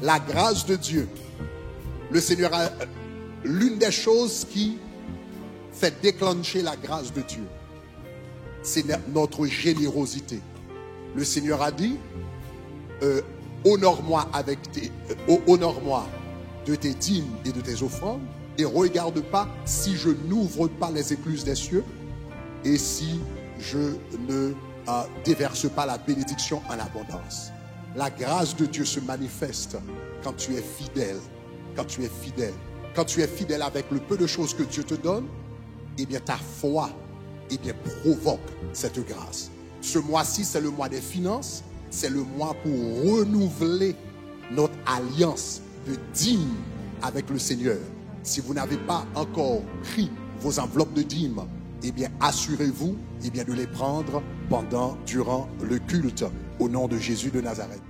la grâce de Dieu, le Seigneur a l'une des choses qui fait déclencher la grâce de Dieu, c'est notre générosité. Le Seigneur a dit, honore-moi de tes dîmes et de tes offrandes, et regarde pas si je n'ouvre pas les écluses des cieux et si je ne déverse pas la bénédiction en abondance. La grâce de Dieu se manifeste quand tu es fidèle. Quand tu es fidèle. Quand tu es fidèle avec le peu de choses que Dieu te donne, eh bien ta foi, eh bien, provoque cette grâce. Ce mois-ci, c'est le mois des finances. C'est le mois pour renouveler notre alliance de dîmes avec le Seigneur. Si vous n'avez pas encore pris vos enveloppes de dîmes, eh bien, assurez-vous, eh bien, de les prendre durant le culte au nom de Jésus de Nazareth.